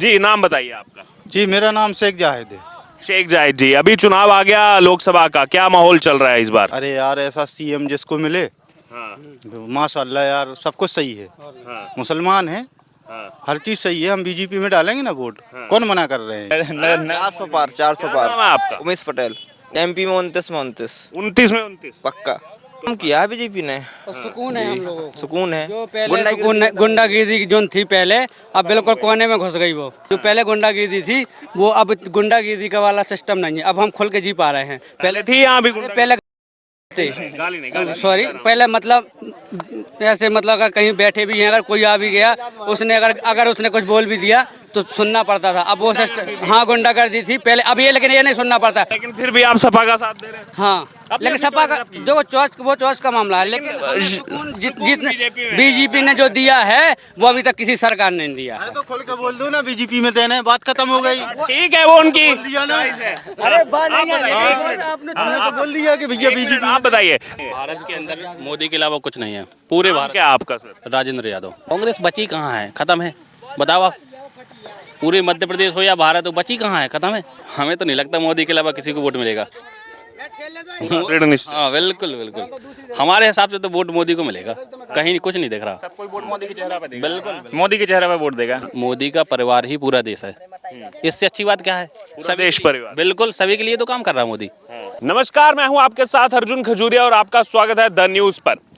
जी नाम बताइए आपका। जी मेरा नाम शेख जाहिद है। शेख जाहिद जी, अभी चुनाव आ गया लोकसभा का, क्या माहौल चल रहा है इस बार? अरे यार ऐसा सीएम जिसको मिले हाँ, माशाल्लाह यार सब कुछ सही है। हाँ, मुसलमान है, हाँ, हर चीज़ सही है। हम बीजेपी में डालेंगे ना वोट, कौन मना कर रहे हैं। 400 पार 400 क्या पार। नाम है आपका? उमेश पटेल। एमपी में 29 29 में 29। पक्का काम किया है बीजेपी ने। सुकून है हम लोगों को। सुकून है। जो पहले गुंडागिरी जो थी पहले, अब बिल्कुल कोने में घुस गई वो। जो पहले गुंडागिरी थी वो अब गुंडागिरी का वाला सिस्टम नहीं है। अब हम खुल के जी पा रहे हैं। पहले थी यहाँ भी पहले गाली नहीं, गाली सॉरी, पहले मतलब ऐसे मतलब अगर कहीं बैठे भी हैं, अगर कोई आ भी गया, उसने अगर उसने कुछ बोल भी दिया तो सुनना पड़ता था। अब वो सिस्टम, हाँ गुंडागर्दी थी पहले, अब ये लेकिन ये नहीं सुनना पड़ता। लेकिन फिर भी आप सपा का साथ दे रहे हैं। हाँ, लेकिन सपा का जो चॉइस का मामला है, लेकिन जितने बीजेपी ने जो दिया है वो अभी तक किसी सरकार ने नहीं दिया है। तो खुल के बोल दो ना बीजेपी में देना है, बात खत्म हो गई। ठीक है, वो उनकी दिया ना। अरे बात नहीं है, आपने तो बोल दिया कि भैया बीजेपी। आप बताइए भारत के अंदर मोदी के अलावा कुछ नहीं है पूरे भारत। क्या आपका सर? राजेंद्र यादव। कांग्रेस बची कहाँ है? खत्म है। बताओ आप, पूरे मध्य प्रदेश हो या भारत हो, बची कहाँ है? खत्म है। हमें तो नहीं लगता मोदी के अलावा किसी को वोट मिलेगा। दृढ़ निश्चय। हाँ बिल्कुल बिल्कुल, हमारे हिसाब से तो वोट मोदी को मिलेगा। कहीं कुछ नहीं दिख रहा। सब कोई वोट मोदी के चेहरे पे देगा। बिल्कुल, मोदी के चेहरे पे वोट देगा। मोदी का परिवार ही पूरा देश है। इससे अच्छी बात क्या है? देश परिवार। बिल्कुल, सभी के लिए तो काम कर रहा है मोदी। नमस्कार, मैं हूं आपके साथ अर्जुन खजूरिया और आपका स्वागत है द न्यूज पर।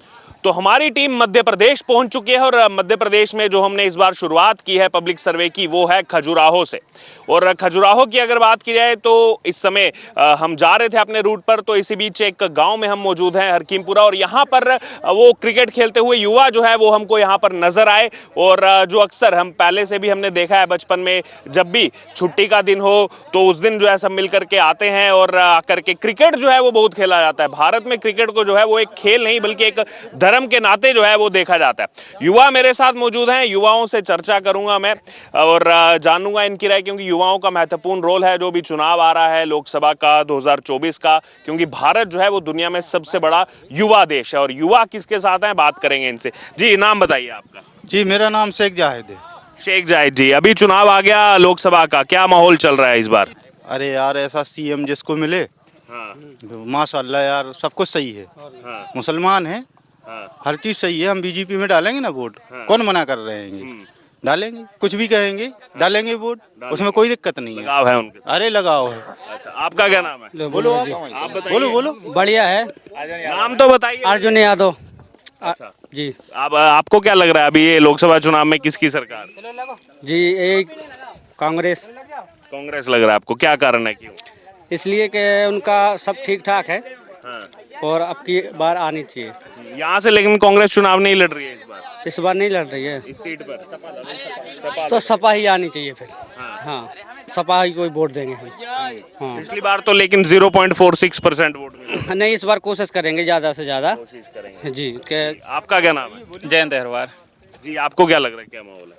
तो हमारी टीम मध्य प्रदेश पहुंच चुकी है और मध्य प्रदेश में जो हमने इस बार शुरुआत की है पब्लिक सर्वे की वो है खजुराहो से। और खजुराहो की अगर बात की जाए तो इस समय हम जा रहे थे अपने रूट पर, तो इसी बीच एक गांव में हम मौजूद हैं हरकीमपुरा, और यहाँ पर वो क्रिकेट खेलते हुए युवा जो है वो हमको यहाँ पर नजर आए। और जो अक्सर हम पहले से भी हमने देखा है बचपन में, जब भी छुट्टी का दिन हो तो उस दिन जो है सब मिल करके आते हैं और आकर के क्रिकेट जो है वो बहुत खेला जाता है। भारत में क्रिकेट को जो है वो एक खेल नहीं बल्कि एक धर्म के नाते जो है वो देखा जाता है। युवा मेरे साथ मौजूद हैं, युवाओं से चर्चा करूंगा मैं और जानूंगा इनकी राय, क्योंकि युवाओं का महत्वपूर्ण रोल है जो भी चुनाव आ रहा है लोकसभा का 2024 का, क्योंकि भारत जो है वो दुनिया में सबसे बड़ा युवा देश है। और युवा किसके साथ हैं, बात करेंगे इनसे। जी नाम बताइए आपका। जी मेरा नाम शेख जाहिद है। शेख जाहिद जी, अभी चुनाव आ गया लोकसभा का, क्या माहौल चल रहा है इस बार? अरे यार ऐसा सीएम जिसको मिले माशाल्लाह यार सब कुछ सही है। मुसलमान है, हर चीज़ सही है। हम बीजेपी में डालेंगे ना वोट, कौन मना कर रहे हैं। डालेंगे, कुछ भी कहेंगे डालेंगे वोट, उसमें कोई दिक्कत नहीं है। लगाव है उनके साथ। अरे लगाओ है। अच्छा, आपका क्या नाम है? बोलो आप बताइए। बोलो बोलो। बढ़िया है। नाम तो बताइए। अर्जुन यादव अच्छा जी। आपको क्या लग रहा है अभी ये लोकसभा चुनाव में किसकी सरकार? जी एक कांग्रेस, कांग्रेस लग रहा है आपको, क्या कारण है, क्यों? इसलिए कि उनका सब ठीक ठाक है हाँ। और अब की बार आनी चाहिए। यहाँ से लेकिन कांग्रेस चुनाव नहीं लड़ रही है इस बार नहीं लड़ रही है इस सीट पर। तो सपा ही आनी चाहिए फिर। हाँ, सपा ही कोई वोट देंगे हम। हाँ, पिछली बार तो लेकिन 0.46% वोट मिले। नहीं इस बार कोशिश करेंगे ज़्यादा से ज़्यादा जी। के आपका क्या नाम है? जयंत अहरवार। जी आपको क्या लग रहा है, क्या माहौल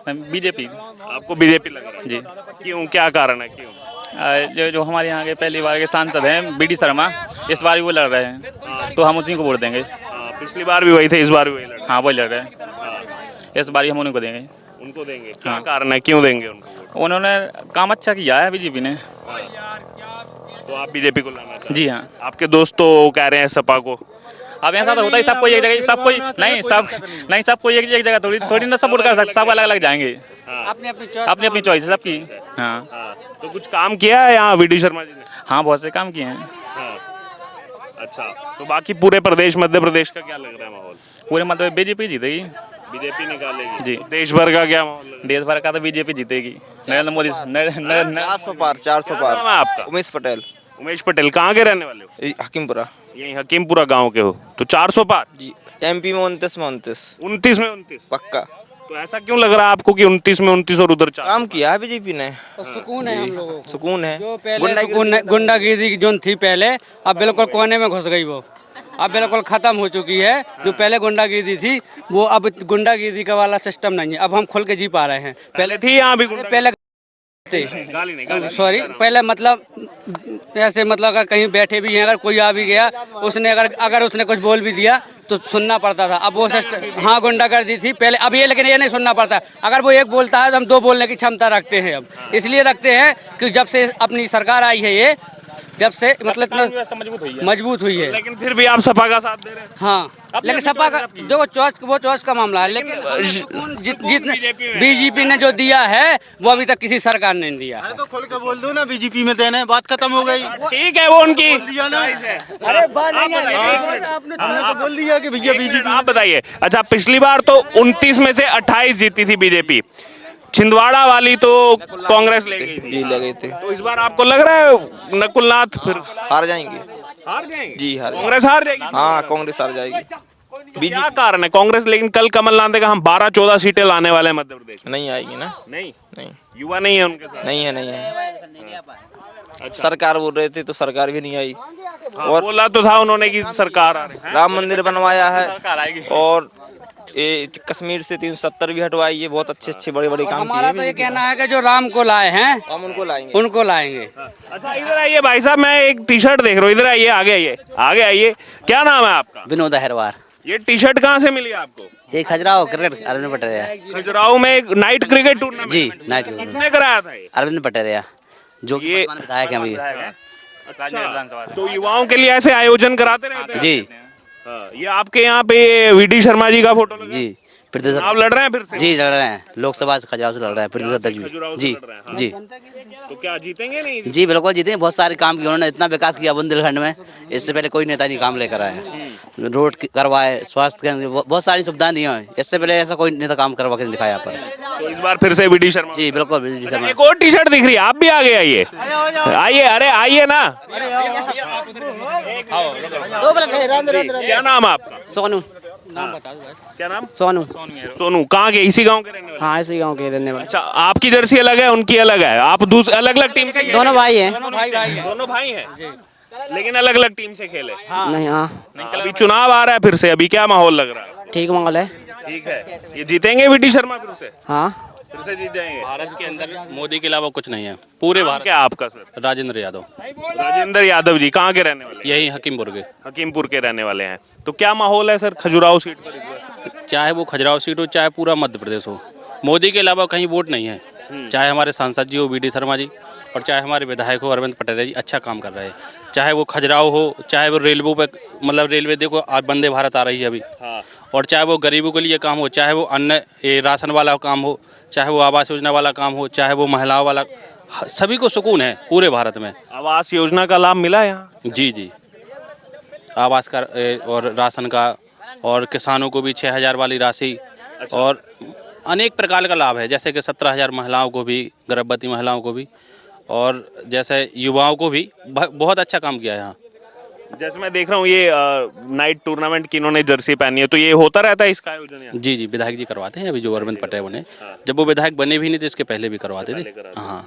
है? बीजेपी आपको बीजेपी लग रहा है जी। क्यों, क्या कारण है, क्यों? जो हमारे यहाँ के पहली बार के सांसद हैं बीडी शर्मा, इस बार भी वो लड़ रहे हैं तो हम उसी को वोट देंगे। पिछली बार भी वही थे, इस बार भी वही लड़ हाँ वही लड़ रहे हैं, इस बार ही हम उन्हीं को देंगे। उनको देंगे, क्या कारण है, क्यों देंगे उनको? उन्होंने काम अच्छा किया है बीजेपी ने, तो आप बीजेपी को लाना चाहते हैं? जी हाँ। आपके दोस्त तो कह रहे हैं सपा को। अब ऐसा तो होता है, सबको एक जगह, सब कोई नहीं सबको एक जगह थोड़ी थोड़ी ना सपोर्ट कर सकते, सब अलग अलग जाएंगे। अपनी अपनी चॉइस है सबकी। हाँ तो कुछ काम किया है यहाँ वीडी शर्मा जी ने? हाँ बहुत से काम किए हैं। अच्छा, तो बाकी पूरे प्रदेश मध्य प्रदेश का क्या लग रहा है माहौल? पूरे मतलब बीजेपी जीतेगी। बीजेपी निकालेगी जी। तो देश भर का क्या माहौल लग रहा है? देश भर का तो बीजेपी जीतेगी। नरेंद्र मोदी 400 पार 400 क्या नाम है आपका? पार। उमेश पटेल। उमेश पटेल, कहाँ के रहने वाले हो? हकीमपुरा। यही हकीमपुरा गांव के हो, तो 400 पार। जी एमपी में 29 29 में 29। पक्का तो ऐसा क्यों लग रहा है आपको कि 29 में 29 और उधर 4? काम किया है बीजेपी ने। सुकून है हम लोगों को। सुकून है। जो पहले गुंडागिरी जो थी पहले, अब बिल्कुल कोने में घुस गई वो। अब बिल्कुल खत्म हो चुकी है। जो पहले गुंडागिरी थी वो अब गुंडागिरी का वाला सिस्टम नहीं है। अब हम खुल के जी पा रहे हैं। पहले थी यहाँ भी पहले गाली नहीं, गाली सॉरी, पहले मतलब ऐसे मतलब अगर कहीं बैठे भी हैं, अगर कोई आ भी गया, उसने अगर उसने कुछ बोल भी दिया तो सुनना पड़ता था। अब वो सिस्टम, हाँ, गुंडागर्दी थी पहले, अब ये, लेकिन ये नहीं सुनना पड़ता। अगर वो एक बोलता है तो हम दो बोलने की क्षमता रखते हैं। अब इसलिए रखते हैं कि जब से अपनी सरकार आई है, ये जब से मतलब इतना व्यवस्था मजबूत हुई है, मजबूत हुई है। लेकिन फिर भी आप सपा का साथ दे रहे हैं। हाँ, लेकिन सपा का जो चॉइस, वो चॉइस का मामला है, लेकिन जितने बीजेपी ने जो दिया है वो अभी तक किसी सरकार ने नहीं दिया है। तो खोल के बोल दो ना, बीजेपी में देना है, बात खत्म हो गई। ठीक है, वो उनकी दिया ना, अरे बात नहीं है, आपने तो बोल दिया कि भैया बीजेपी। आप बताइए। अच्छा, पिछली बार तो 29 में से 28 जीती थी बीजेपी, छिंदवाड़ा वाली तो कांग्रेस ले गई थी। जी ले गए थे। तो इस बार आपको लग रहा है नकुलनाथ फिर हार जाएंगे। हार जाएंगे? जी हार कांग्रेस हार जाएगी? हाँ कांग्रेस हार जाएगी। क्या कारण है कांग्रेस? लेकिन कल कमलनाथ ने कहा हम 12-14 सीटें लाने वाले हैं मध्य प्रदेश में। नहीं आएगी ना। नहीं, नहीं युवा नहीं है उनके साथ। नहीं है नहीं है। सरकार बोल रहे थे तो सरकार भी नहीं आई। हाँ, और बोला तो था उन्होंने कि सरकार आ रही है। राम मंदिर बनवाया है सरकार आएगी। और ये कश्मीर से 370 भी हटवाई है। बहुत अच्छे बड़े काम हमारा किए तो ये कहना है कि जो राम को लाए हैं हम उनको लाएंगे। उनको लाएंगे। अच्छा, इधर आइए भाई साहब, मैं एक टी शर्ट देख रहा हूँ, इधर आइए, आगे आइए, आगे आइए। क्या नाम है आपका? विनोद अहरवार। ये टी शर्ट कहाँ से मिली आपको? ये खजुराहो क्रिकेट अरविंद पटेरिया। खजुराहो में एक नाइट क्रिकेट टूर्नामेंट जी, नाइट क्रिकेट। किसने कराया था ये? अरविंद पटेरिया जो कि ये वर्तमान विधायक हैं अभी। अच्छा, तो युवाओं के लिए ऐसे आयोजन कराते रहते हैं? जी हाँ, ये आपके यहाँ पे वीडी शर्मा जी का फोटो लगा है? जी प्रतिशत आप लड़ रहे हैं फिर से? जी लड़ रहे हैं, लोकसभा से खजुराहो से लड़ रहे हैं प्रतिशत खजुराहो से जी लड़ रहे हैं, हाँ। जी तो क्या जीतेंगे नहीं? जी बिल्कुल जीते। बहुत सारे काम किए उन्होंने, इतना विकास किया बुंदेलखंड में, इससे पहले कोई नेता नहीं काम लेकर आया। रोड करवाए, स्वास्थ्य केंद्र, बहुत सारी सुविधाएं दी हैं, इससे पहले ऐसा कोई नेता काम करवा के नहीं दिखाया यहाँ पर। तो इस बार फिर से वीडी शर्मा? जी बिल्कुल विजय शर्मा। एक और टी शर्ट दिख रही है, आप भी आगे आइए, आइए, अरे आइए ना। क्या नाम है आपका? सोनू। क्या नाम? सोनू। सोनू। कहाँ के? इसी गांव के रहने वाले? हाँ इसी गांव के रहने वाले। अच्छा, आपकी जर्सी अलग है, उनकी अलग है, आप अलग अलग टीम से? दोनों भाई हैं। दोनों भाई हैं, लेकिन अलग अलग टीम से खेले। नहीं, हाँ अभी चुनाव आ रहा है फिर से, अभी क्या माहौल लग रहा है? ठीक माहौल है। ठीक है, ये जीतेंगे वीडी शर्मा फिर से? हाँ फिर से जीत जाएंगे? भारत के अंदर मोदी के अलावा कुछ नहीं है पूरे नाम भारत। क्या आपका सर? राजेंद्र यादव, राजेंद्र यादव जी। कहाँ के रहने वाले? यही हकीमपुर के। हकीमपुर के रहने वाले हैं। तो क्या माहौल है सर खजुराहो सीट पर इस बार? चाहे वो खजुराहो सीट हो, चाहे पूरा मध्य प्रदेश हो, मोदी के अलावा कहीं वोट नहीं है। चाहे हमारे सांसद जी हो वीडी शर्मा जी, और चाहे हमारे विधायक हो अरविंद पटेरिया जी, अच्छा काम कर रहे हैं। चाहे वो खजुराहो हो, चाहे वो रेलवे पे, मतलब रेलवे देखो आज वंदे भारत आ रही है अभी, और चाहे वो गरीबों के लिए काम हो, चाहे वो अन्न ये राशन वाला काम हो, चाहे वो आवास योजना वाला काम हो, चाहे वो महिलाओं वाला, सभी को सुकून है पूरे भारत में। आवास योजना का लाभ मिला है यहाँ? जी जी, आवास का और राशन का, और किसानों को भी 6,000 वाली राशि, और अनेक प्रकार का लाभ है, जैसे कि 17,000 महिलाओं को भी, गर्भवती महिलाओं को भी, और जैसे युवाओं को भी बहुत अच्छा काम किया है यहाँ। जैसे मैं देख रहा हूँ ये नाइट टूर्नामेंट की इन्होंने जर्सी पहनी है, तो ये होता रहता है इसका आयोजन यहाँ? जी जी, विधायक जी करवाते हैं अभी, जो अरविंद पटेल बने, जब वो विधायक बने भी नहीं थे इसके पहले भी करवाते थे। हाँ,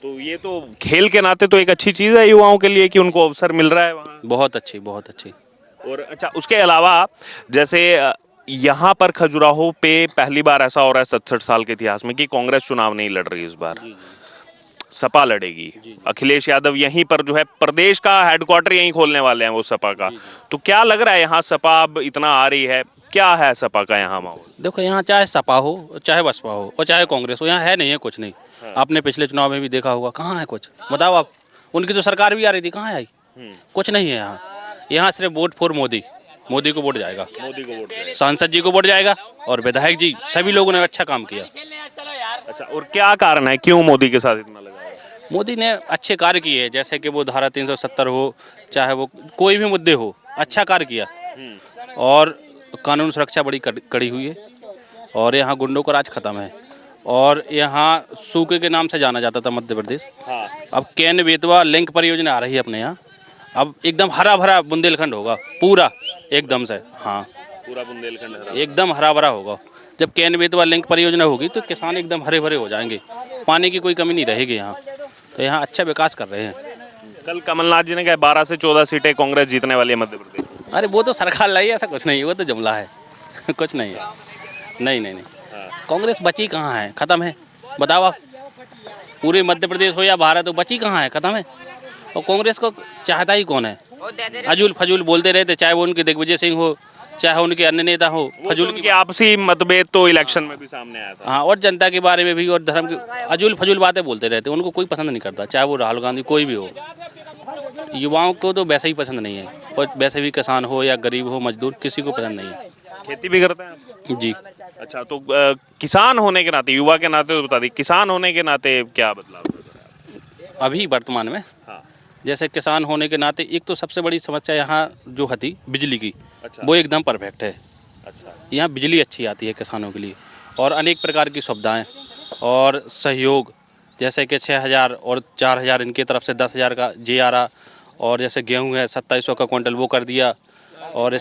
तो ये तो खेल के नाते तो एक अच्छी चीज़ है युवाओं के लिए कि उनको अवसर मिल रहा है वहाँ। बहुत अच्छी, बहुत अच्छी। और अच्छा, उसके अलावा जैसे यहाँ पर खजुराहो पे पहली बार ऐसा हो रहा है 67 साल के इतिहास में कि कांग्रेस चुनाव नहीं लड़ रही इस बार, सपा लड़ेगी। अखिलेश यादव यहीं पर जो है प्रदेश का हेडक्वार्टर यहीं खोलने वाले हैं वो सपा का। तो क्या लग रहा है यहाँ सपा अब इतना आ रही है, क्या है सपा का यहाँ माहौल? देखो यहाँ चाहे सपा हो, चाहे बसपा हो, और चाहे कांग्रेस हो, यहाँ है नहीं है कुछ नहीं। आपने पिछले चुनाव में भी देखा होगा, कहाँ है कुछ, बताओ आप। उनकी तो सरकार भी आ रही थी, कहाँ आई? कुछ नहीं है यहाँ। यहाँ सिर्फ वोट फॉर मोदी, मोदी को वोट जाएगा, मोदी को वोट जाएगा, सांसद जी को वोट जाएगा, और विधायक जी, सभी लोगों ने अच्छा काम किया। अच्छा, और क्या कारण है, क्यों मोदी के साथ इतना लगा है? मोदी ने अच्छे कार्य किए, जैसे कि वो धारा 370 हो, चाहे वो कोई भी मुद्दे हो, अच्छा कार्य किया, और कानून सुरक्षा बड़ी कड़ी हुई है, और यहाँ गुंडों का राज खत्म है, और यहाँ सूखे के नाम से जाना जाता था मध्य प्रदेश। अब केन बेतवा लिंक परियोजना आ रही है अपने यहाँ, अब एकदम हरा भरा बुंदेलखंड होगा पूरा एकदम से। हाँ, पूरा बुंदेलखंड हरा, एकदम हरा भरा होगा। जब केन बेतवा लिंक परियोजना होगी तो किसान एकदम हरे भरे हो जाएंगे, पानी की कोई कमी नहीं रहेगी यहाँ। तो यहाँ अच्छा विकास कर रहे हैं। कल कमलनाथ जी ने कहा 12 से 14 सीटें कांग्रेस जीतने वाली है मध्य प्रदेश। अरे वो तो सरकार लाई, ऐसा कुछ नहीं है, वो तो जुमला है। कुछ नहीं है, नहीं। कांग्रेस बची कहाँ है, खत्म है, बताओ आप। पूरे मध्य प्रदेश हो या भारत हो, बची कहाँ है, खत्म है। और कांग्रेस को चाहता ही कौन है? अजूल फजूल बोलते रहते, चाहे वो उनके दिग्विजय सिंह हो, चाहे उनके अन्य नेता हो, फजूल उनके आपसी मतभेद तो इलेक्शन में भी सामने आया था। हाँ, और जनता के बारे में भी और धर्म की अजूल फजूल बातें बोलते रहते, उनको कोई पसंद नहीं करता, चाहे वो राहुल गांधी कोई भी हो। युवाओं को तो वैसे ही पसंद नहीं है, और वैसे भी किसान हो या गरीब हो, मजदूर, किसी को पसंद नहीं है। खेती भी करते हैं आप? जी। अच्छा, तो किसान होने के नाते, युवा के नाते तो बता दी, किसान होने के नाते क्या बदलाव नजर आया? अभी वर्तमान में हाँ। जैसे किसान होने के नाते एक तो सबसे बड़ी समस्या यहाँ जो थी बिजली की, अच्छा। वो एकदम परफेक्ट है। अच्छा। यहाँ बिजली अच्छी आती है किसानों के लिए, और अनेक प्रकार की सुविधाएं और सहयोग, जैसे कि 6,000 और 4,000 इनकी तरफ से 10,000 का JRA, और जैसे गेहूं है 2700 का क्विंटल वो कर दिया। और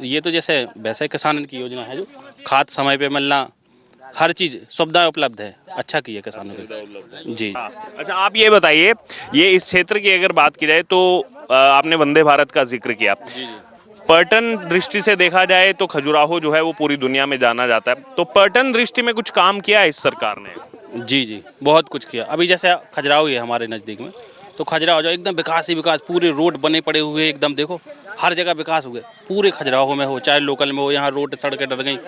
ये तो जैसे वैसे किसान की योजना है, जो खाद समय पे मिलना, हर चीज़ सुविधाएं उपलब्ध है, अच्छा की है किसानों के लिए। जी। अच्छा, आप ये बताइए, ये इस क्षेत्र की अगर बात की जाए तो आपने वंदे भारत का जिक्र किया। पर्यटन दृष्टि से देखा जाए तो खजुराहो जो है वो पूरी दुनिया में जाना जाता है, तो पर्यटन दृष्टि में कुछ काम किया है इस सरकार ने? जी जी, बहुत कुछ किया। अभी जैसे खजुराहो ही है हमारे नज़दीक में, तो खजुराहो जो एकदम विकास ही विकास, पूरे रोड बने पड़े हुए एकदम, देखो हर जगह विकास हो गया, पूरे खजुराहो में हो चाहे लोकल में हो, यहाँ रोड सड़कें डर गई।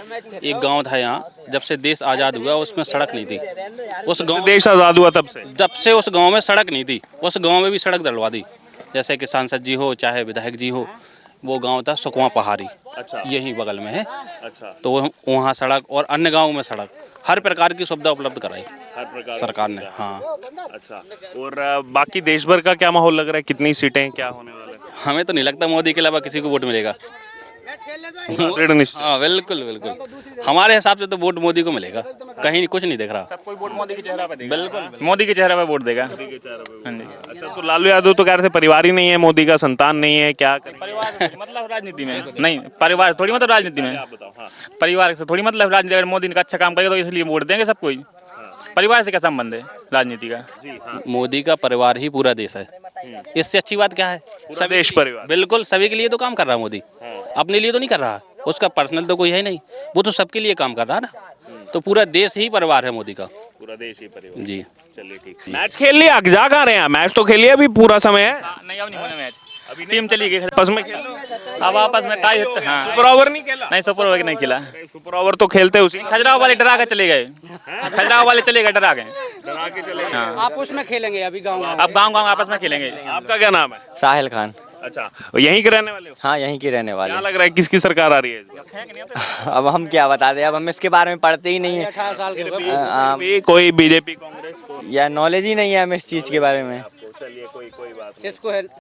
एक गांव था यहाँ, जब से देश आज़ाद हुआ उसमें सड़क नहीं थी, उस गांव देश आज़ाद हुआ तब से उस गांव में सड़क नहीं थी, उस गांव में भी सड़क डलवा दी। जैसे कि सांसद जी हो चाहे विधायक जी हो, वो गांव था सुकवा पहाड़ी, अच्छा। यही बगल में है। अच्छा। तो वहाँ सड़क और अन्य गाँव में सड़क, हर प्रकार की सुविधा उपलब्ध कराई हर प्रकार सरकार ने। हाँ। अच्छा, और बाकी देश भर का क्या माहौल लग रहा है, कितनी सीटें क्या होने वाले हैं? हमें तो नहीं लगता मोदी के अलावा किसी को वोट मिलेगा। दृढ़ निश्चय। हाँ, बिल्कुल बिल्कुल, हमारे हिसाब से तो वोट मोदी को मिलेगा, कहीं कुछ नहीं दिख रहा। सब कोई वोट मोदी के चेहरा पे देगा। बिल्कुल, मोदी के चेहरा पे वोट देगा। हाँ जी। अच्छा, तो लालू यादव तो कह रहे थे परिवार ही नहीं है मोदी का, संतान नहीं है, क्या करें? परिवार मतलब राजनीति में नहीं, परिवार थोड़ी मतलब राजनीति में, परिवार से थोड़ी मतलब राजनीति। अगर मोदी का अच्छा काम करेगा तो इसलिए वोट देंगे सब कोई। परिवार से क्या संबंध है राजनीति का? मोदी का परिवार ही पूरा देश है, इससे अच्छी बात क्या है? सब देश परिवार। बिल्कुल, सभी के लिए तो काम कर रहा है मोदी, अपने लिए तो नहीं कर रहा, उसका पर्सनल तो कोई है नहीं, वो तो सबके लिए काम कर रहा है ना। तो पूरा देश ही परिवार है मोदी का, पूरा देश ही परिवार। जी। चलिए ठीक। मैच खेल लिया, जा कहाँ रहे हैं? मैच तो खेलिए, अभी पूरा समय है। नहीं, अब नहीं होने मैच, अभी टीम चली गई आपस में खेल। अब आपस में टाई होता है। हाँ। सुपर ओवर नहीं खेला? नहीं, सुपर ओवर नहीं खेला। सुपर ओवर तो खेलते उसी। खजुराहो वाले डरा के चले गए, खजुराहो वाले चले गए डरा के। हाँ, आप उसमें खेलेंगे अभी गाँव? अब गाँव गाँव आपस में खेलेंगे। आपका क्या नाम है? साहिल खान। अच्छा, यहीं के रहने वाले हो? हाँ, यहीं के रहने वाले। क्या लग रहा है किसकी सरकार आ रही है? अब हम क्या बता दें, अब हम इसके बारे में पढ़ते ही नहीं है, 18 साल के अभी कोई बीजेपी कांग्रेस को या नॉलेज ही नहीं है हमें इस चीज़ के बारे में। चलिए कोई बात इसको है